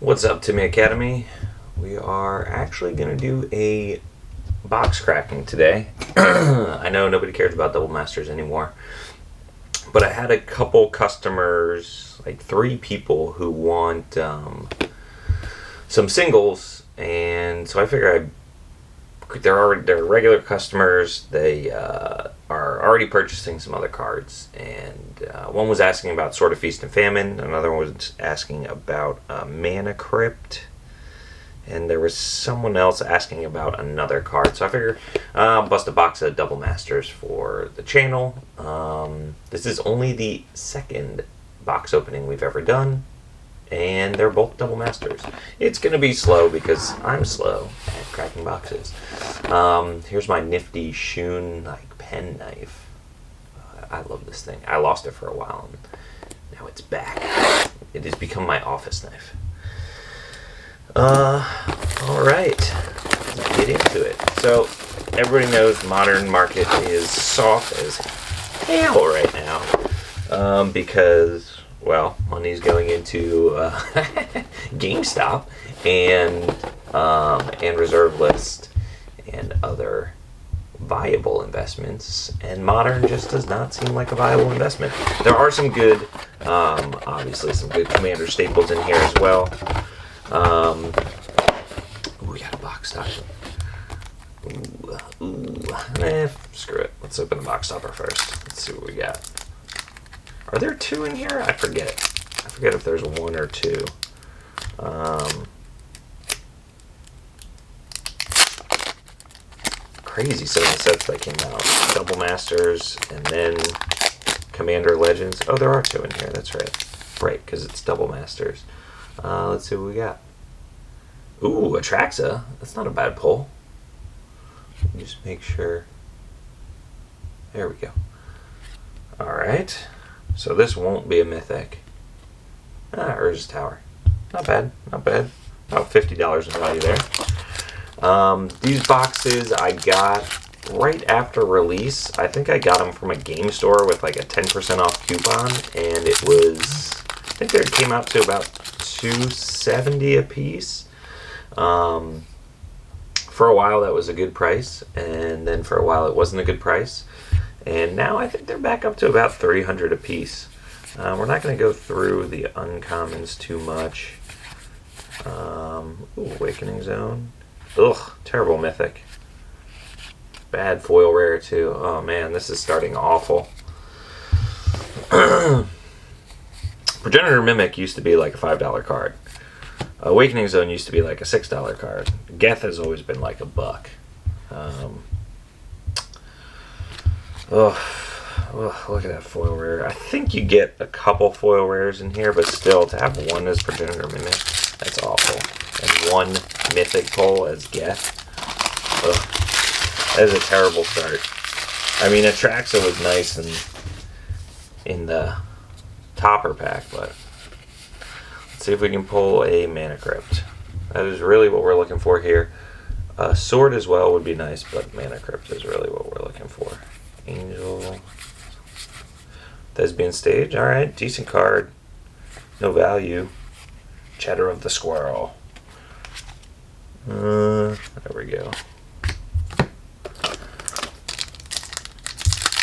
What's up, Timmy Academy? We are actually going to do a box cracking today. I know nobody cares about Double Masters anymore, but I had a couple customers, like 3 people, who want some singles, and so I figured they're regular customers. They are already purchasing some other cards, and one was asking about Sword of Feast and Famine, another one was asking about Mana Crypt, and there was someone else asking about another card. So I figured bust a box of Double Masters for the channel. This is only the second box opening we've ever done, and they're both Double Masters. It's going to be slow because I'm slow at cracking boxes. Here's my nifty Shun pen knife. I love this thing. I lost it for a while, and now it's back. It has become my office knife. Alright, let's get into it. So, everybody knows the modern market is soft as hell right now. Because, well, money's going into GameStop and Reserve List and other viable investments, and modern just does not seem like a viable investment. There are some good, obviously some good Commander staples in here as well. We got a box stopper. Screw it. Let's open the box stopper first. Let's see what we got. Are there 2 in here? I forget. I forget if there's 1 or 2. Crazy some of the sets that came out. Double Masters and then Commander Legends. Oh, there are 2 in here. That's right. Right, because it's Double Masters. Let's see what we got. Ooh, Atraxa. That's not a bad pull. Just make sure. There we go. Alright. So this won't be a mythic. Urza's Tower. Not bad. Not bad. About $50 in value there. These boxes I got right after release. I think I got them from a game store with like a 10% off coupon, and it was, I think it came out to about $2.70 a piece. For a while that was a good price, and then for a while it wasn't a good price, and now I think they're back up to about $300 a piece. We're not going to go through the uncommons too much. Awakening Zone. Ugh, terrible mythic. Bad foil rare too. Oh man, this is starting awful. Progenitor Mimic used to be like a $5 card. Awakening Zone used to be like a $6 card. Geth has always been like $1. Look at that foil rare. I think you get a couple foil rares in here, but still, to have 1 as Progenitor Mimic, that's awful. And 1 mythic pull as Geth. That is a terrible start. I mean, Atraxa was nice in the topper pack, but let's see if we can pull a Mana Crypt. That is really what we're looking for here. Sword as well would be nice, but Mana Crypt is really what we're looking for. Angel. Thespian Stage. Alright, decent card. No value. Cheddar of the Squirrel. There we go.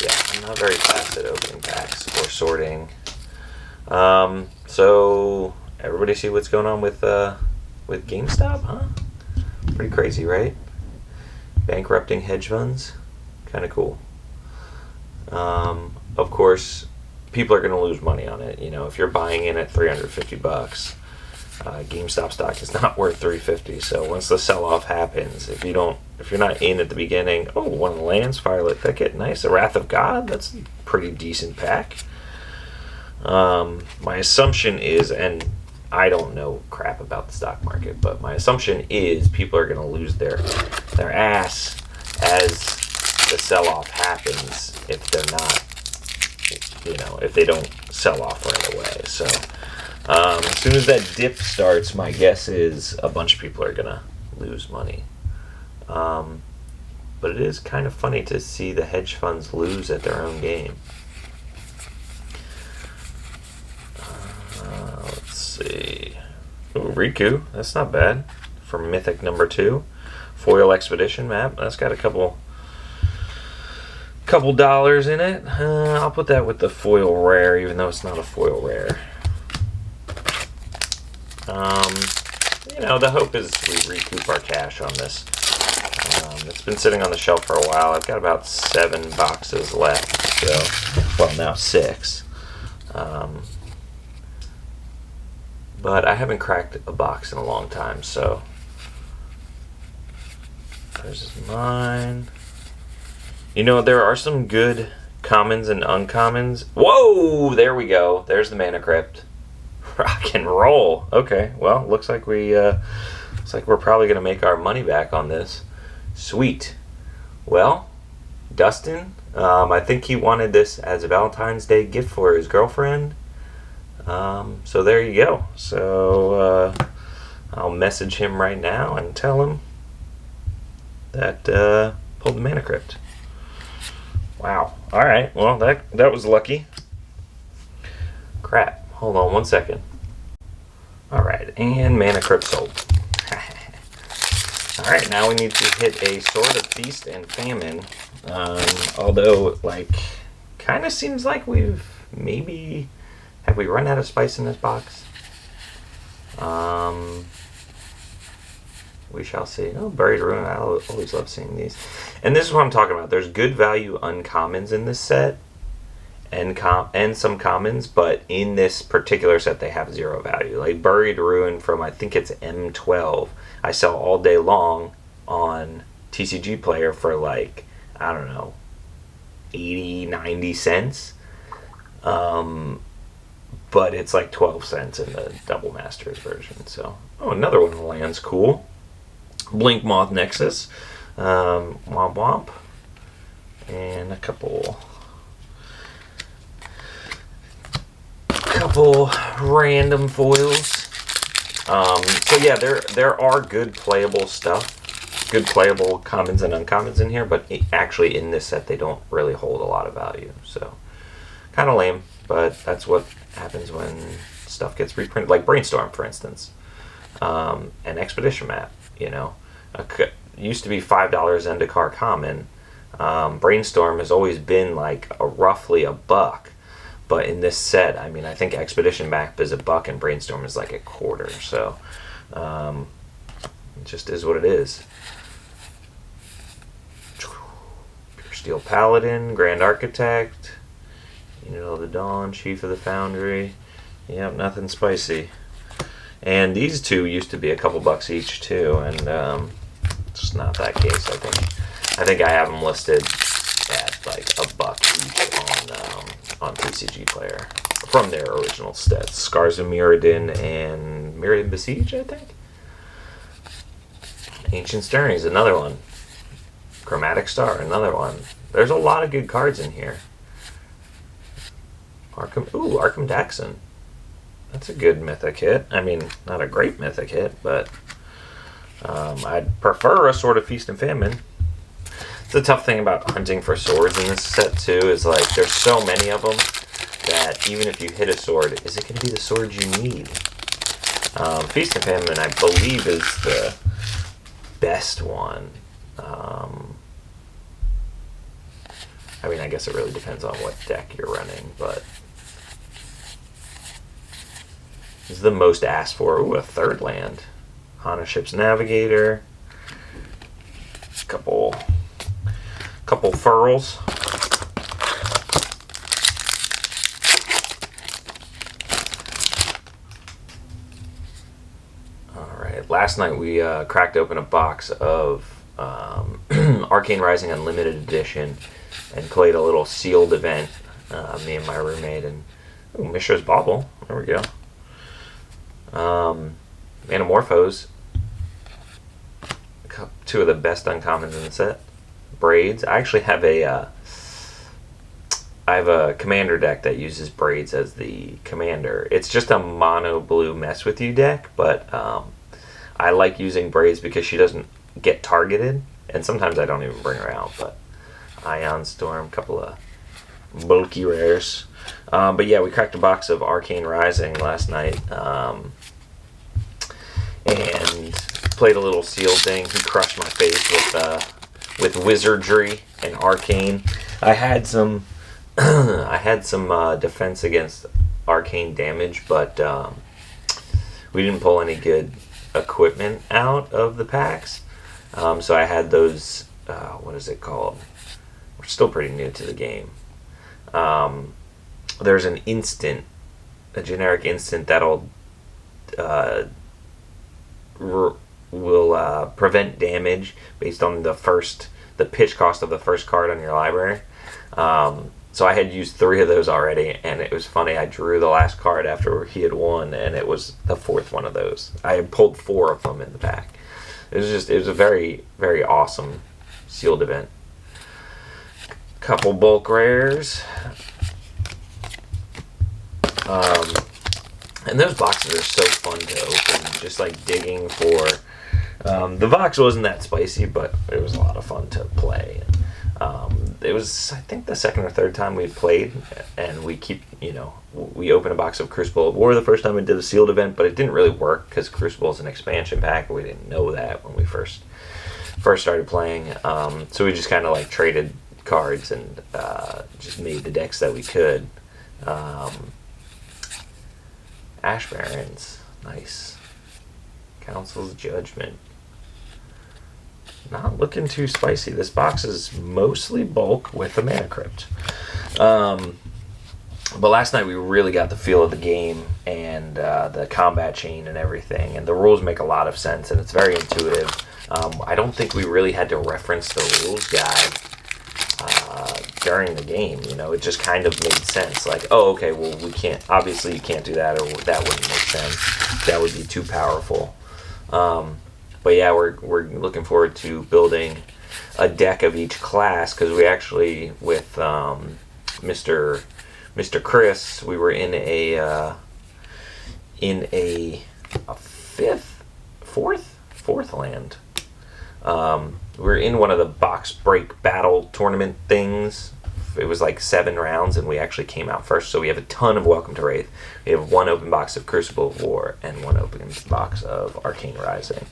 Yeah, I'm not very fast at opening packs or sorting. So everybody see what's going on with GameStop, huh? Pretty crazy, right? Bankrupting hedge funds. Kind of cool. Of course, people are going to lose money on it. You know, if you're buying in at $350, GameStop stock is not worth $350. So once the sell-off happens, if you're not in at the beginning, oh, 1 of the lands, Firelit Thicket, nice. The Wrath of God, that's a pretty decent pack. My assumption is, and I don't know crap about the stock market, but my assumption is people are going to lose their ass as the sell-off happens if they're not, if they don't sell off right away. So as soon as that dip starts, my guess is a bunch of people are going to lose money. But it is kind of funny to see the hedge funds lose at their own game. Let's see. Ooh, Riku. That's not bad for Mythic number 2. Foil Expedition map. That's got a couple dollars in it. I'll put that with the foil rare, even though it's not a foil rare. The hope is we recoup our cash on this. It's been sitting on the shelf for a while. I've got about 7 boxes left, so, well, now 6. But I haven't cracked a box in a long time, so there's mine. There are some good commons and uncommons. Whoa! There we go. There's the Mana Crypt. Rock and roll. Okay, well, looks like we're probably gonna make our money back on this. Sweet. Well, Dustin, I think he wanted this as a Valentine's Day gift for his girlfriend. So there you go. So I'll message him right now and tell him that pulled the Mana Crypt. Wow. All right. Well, that was lucky. Crap. Hold on one second. All right, and Mana Crypt sold. All right, now we need to hit a Sword of Feast and Famine. Although, kind of seems like have we run out of spice in this box? We shall see. Oh, Buried Ruin. I always love seeing these. And this is what I'm talking about. There's good value uncommons in this set, and some commons, but in this particular set they have 0 value. Like Buried Ruin from, I think it's M12, I sell all day long on TCG Player for I don't know, 80, 90 cents. But it's 12 cents in the Double Masters version. So, another one lands cool. Blink Moth Nexus, Womp Womp, and a couple random foils. So yeah, there are good playable stuff, good playable commons and uncommons in here, but actually in this set they don't really hold a lot of value. So kind of lame, but that's what happens when stuff gets reprinted, like Brainstorm, for instance, an Expedition map. Used to be $5 Zendikar common. Brainstorm has always been roughly $1, but in this set, I think Expedition map is $1 and Brainstorm is a quarter. So it just is what it is. Pure Steel Paladin, Grand Architect, Unit of the Dawn, Chief of the Foundry. Yep, nothing spicy. And these two used to be a couple bucks each too, and it's just not that case. I think I have them listed at $1 each on TCG Player from their original sets. Scars of Mirrodin and Mirrodin Besiege, I think. Ancient Stirrings, another one. Chromatic Star, another one. There's a lot of good cards in here. Arkham Daxon. That's a good mythic hit. Not a great mythic hit, but I'd prefer a Sword of Feast and Famine. The tough thing about hunting for swords in this set, too, is there's so many of them that even if you hit a sword, is it going to be the sword you need? Feast and Famine, I believe, is the best one. I guess it really depends on what deck you're running, but this is the most asked for. Ooh, a 3rd land. Hana Ship's Navigator. Couple furls. Alright, last night we cracked open a box of Arcane Rising Unlimited Edition and played a little sealed event, me and my roommate, and Mishra's Bauble. There we go. Manamorphose. 2 of the best uncommons in the set. Braids. I actually have a commander deck that uses Braids as the commander. It's just a mono blue mess with you deck, but I like using Braids because she doesn't get targeted, and sometimes I don't even bring her out. But Ion Storm, couple of bulky rares. But yeah, we cracked a box of Arcane Rising last night. and played a little sealed thing. He crushed my face with wizardry and arcane. I had some I had some defense against arcane damage, but we didn't pull any good equipment out of the packs. So I had those. What is it called? We're still pretty new to the game. There's an instant, a generic instant that'll will prevent damage based on the pitch cost of the first card on your library. So I had used 3 of those already, and it was funny. I drew the last card after he had won, and it was the 4th one of those. I had pulled 4 of them in the pack. It was a very, very awesome sealed event. Couple bulk rares. And those boxes are so fun to open. Just like digging for. The box wasn't that spicy, but it was a lot of fun to play. It was, I think, the 2nd or 3rd time we played, and we opened a box of Crucible of War the first time we did a sealed event, but it didn't really work because Crucible is an expansion pack, and we didn't know that when we first started playing. So we just kind of like traded cards and just made the decks that we could. Ash Barrens, nice. Council's Judgment. Not looking too spicy. This box is mostly bulk with a Mana Crypt. But last night we really got the feel of the game and the combat chain and everything. And the rules make a lot of sense, and it's very intuitive. I don't think we really had to reference the rules guide during the game. It just kind of made sense. Like, oh, okay, well, we can't. Obviously, you can't do that, or that wouldn't make sense. That would be too powerful. But yeah, we're looking forward to building a deck of each class, because we actually, with Mr. Chris, we were in a fourth land. We were in one of the box break battle tournament things. It was like 7 rounds, and we actually came out first. So we have a ton of Welcome to Rathe. We have 1 open box of Crucible of War and 1 open box of Arcane Rising.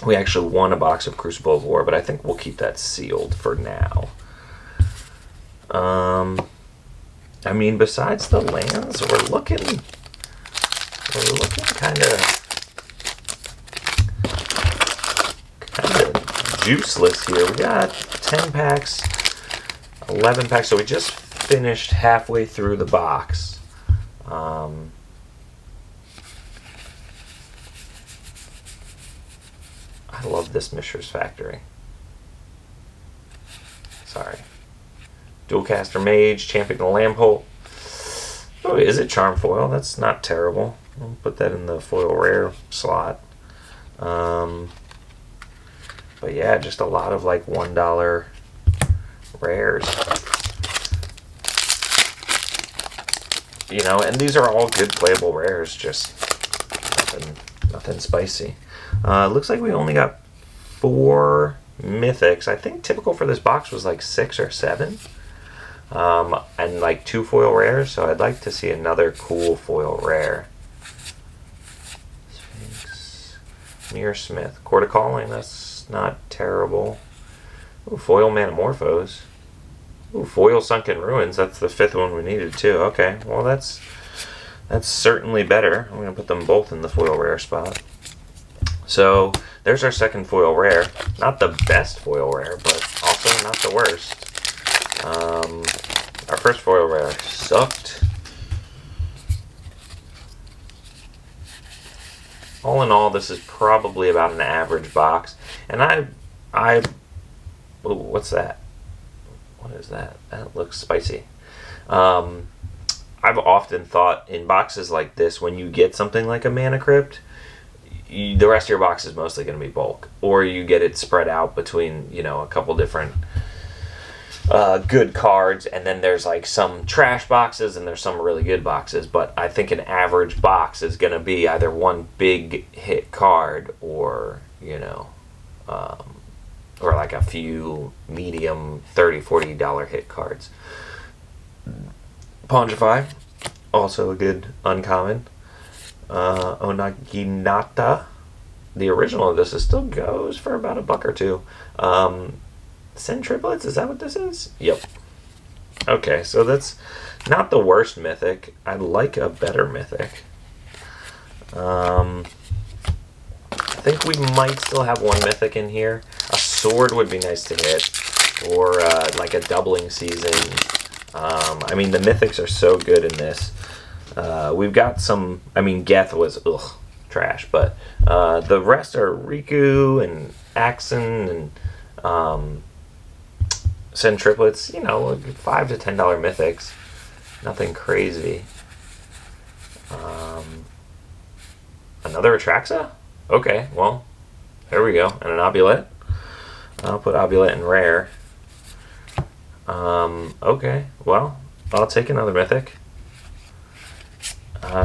We actually won a box of Crucible of War, but I think we'll keep that sealed for now. I mean, besides the lands, we're looking kind of juiceless here. We got 10 packs, 11 packs, so we just finished halfway through the box. I love this Mishra's Factory. Sorry. Dualcaster Mage, Champion the Lampholt. Oh, is it Charm Foil? That's not terrible. I'll put that in the foil rare slot. But yeah, just a lot of like $1 rares. And these are all good playable rares, just nothing spicy. Looks like we only got 4 mythics. I think typical for this box was like 6 or 7. And like 2 foil rares, so I'd like to see another cool foil rare. Sphinx, Mirror Smith, Court of Calling, that's not terrible. Ooh, foil Manamorphose. Ooh, foil Sunken Ruins, that's the 5th one we needed too. Okay, well that's certainly better. I'm going to put them both in the foil rare spot. So there's our second foil rare. Not the best foil rare, but also not the worst. Our first foil rare sucked. All in all, this is probably about an average box. And ooh, what's that? What is that? That looks spicy. I've often thought in boxes like this, when you get something like a Mana Crypt, the rest of your box is mostly going to be bulk, or you get it spread out between a couple different good cards, and then there's like some trash boxes and there's some really good boxes. But I think an average box is going to be either one big hit card or or like a few medium $30-$40 hit cards. Pondify, also a good uncommon. Onaginata. The original of this still goes for about $1 or $2. Send triplets, is that what this is? Yep. Okay, so that's not the worst mythic. I like a better mythic. I think we might still have one mythic in here. A sword would be nice to hit, or like a doubling season. I mean, the mythics are so good in this. We've got some. I mean, Geth was trash, but the rest are Riku and Axon and Send triplets. You know, $5 to $10 mythics. Nothing crazy. Another Atraxa? Okay, well, there we go. And an Obulette. I'll put Obulette in rare. Okay, well, I'll take another mythic.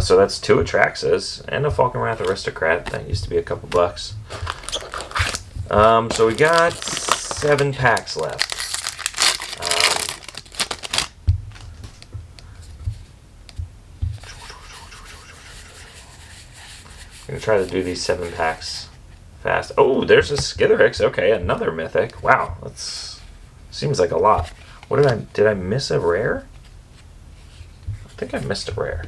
So that's 2 Atraxas and a Falconwrath Aristocrat. That used to be a couple bucks. So we got 7 packs left. I'm going to try to do these 7 packs fast. Oh, there's a Skithiryx. Okay, another mythic. Wow, that's seems like a lot. What did I miss a rare? I think I missed a rare.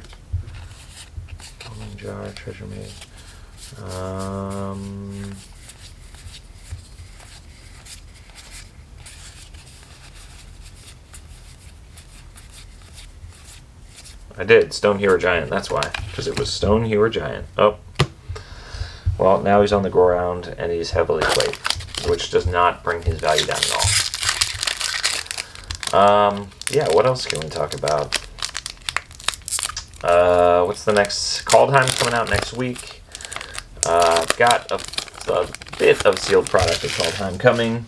Golden Jar, Treasure Maze. I did. Stonehewer Giant, that's why. Because it was Stonehewer Giant. Oh. Well, now he's on the ground and he's heavily played, which does not bring his value down at all. Yeah, what else can we talk about? What's the next? Kaldheim's coming out next week. I've got a bit of sealed product of Kaldheim coming.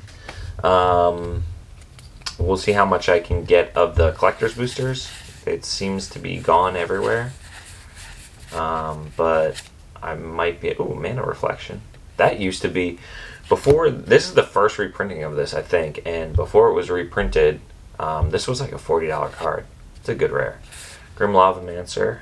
We'll see how much I can get of the collector's boosters. It seems to be gone everywhere. But I might be... Oh, Mana Reflection. That used to be... Before... This is the first reprinting of this, I think. And before it was reprinted, this was like a $40 card. It's a good rare. Grim Lavamancer.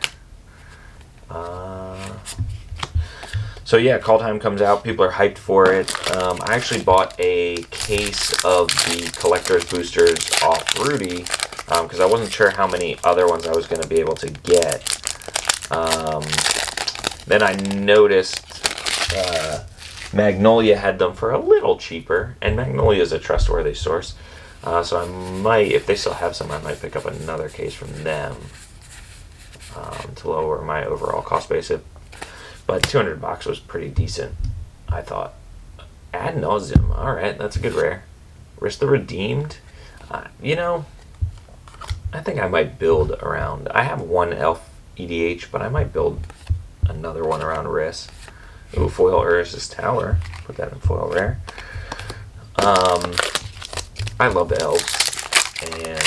So yeah, Kaldheim comes out. People are hyped for it. I actually bought a case of the collector's boosters off Rudy because I wasn't sure how many other ones I was going to be able to get. Then I noticed Magnolia had them for a little cheaper, and Magnolia is a trustworthy source. So I might, if they still have some, I might pick up another case from them to lower my overall cost basis. But $200 was pretty decent, I thought. Ad Nauseam, alright, that's a good rare. Risk the Redeemed. You know, I think I might build around... I have one Elf EDH, but I might build another one around Risk. Ooh, foil Urza's Tower. Put that in foil rare. I love the elves, and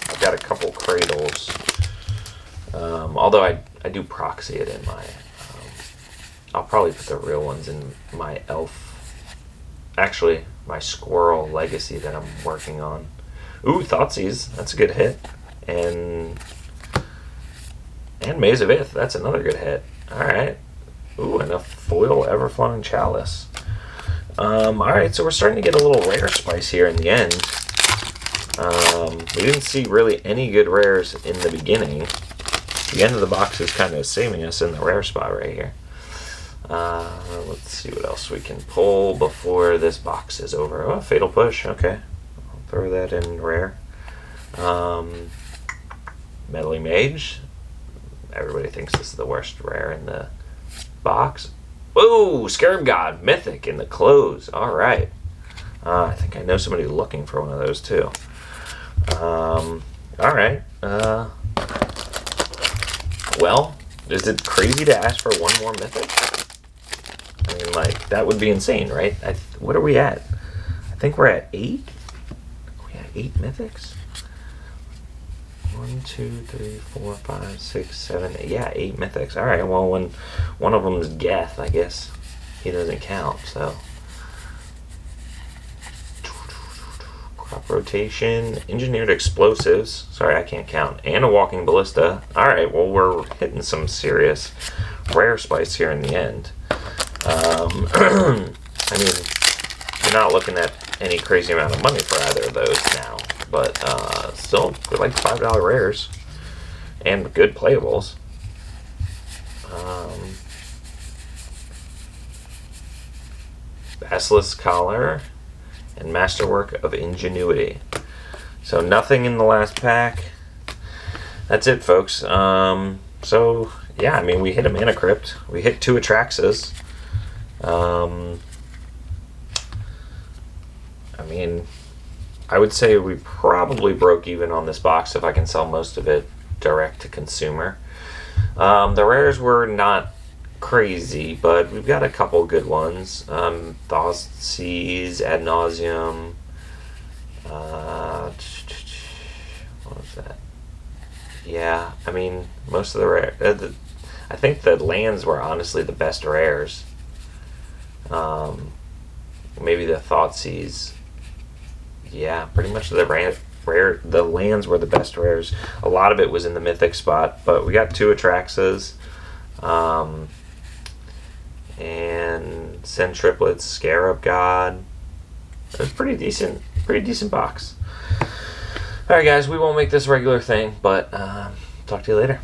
I've got a couple cradles. Although I do proxy it in my... I'll probably put the real ones in my elf... Actually, my squirrel legacy that I'm working on. Ooh, Thoughtseize. That's a good hit. And Maze of Ith. That's another good hit. Alright. Ooh, and a foil Everflowing Chalice. Alright, so we're starting to get a little rare spice here in the end. We didn't see really any good rares in the beginning. The end of the box is kind of saving us in the rare spot right here. Let's see what else we can pull before this box is over. Oh, Fatal Push. Okay. I'll throw that in rare. Meddling Mage. Everybody thinks this is the worst rare in the box. Ooh, Scarab God. Mythic in the close. Alright. I think I know somebody looking for one of those too. Alright. Well, is it crazy to ask for one more mythic? I mean, like, that would be insane, right? What are we at? I think we're at 8? Are we at 8 mythics? 1, 2, 3, 4, 5, 6, 7, 8. Yeah, 8 mythics. Alright, well, when one of them is Geth, I guess he doesn't count, so. Crop Rotation, Engineered Explosives. Sorry, I can't count. And a Walking Ballista. Alright, well, we're hitting some serious rare spice here in the end. I mean, you're not looking at any crazy amount of money for either of those now, but still, they're like $5 rares and good playables. Basilisk Collar and Masterwork of Ingenuity. So nothing in the last pack. That's it, folks. So yeah, I mean, we hit a Mana Crypt. We hit 2 Atraxas. I mean, I would say we probably broke even on this box if I can sell most of it direct to consumer. The rares were not crazy, but we've got a couple good ones. Thoughtseize, Ad Nauseam. What was that? Yeah, I mean, most of the rare. I think the lands were honestly the best rares. Maybe the Thoughtseize. Yeah, pretty much the lands were the best rares. A lot of it was in the mythic spot, but we got 2 Atraxas, and Send Triplets, Scarab God. It was pretty decent box. All right, guys, we won't make this a regular thing, but talk to you later.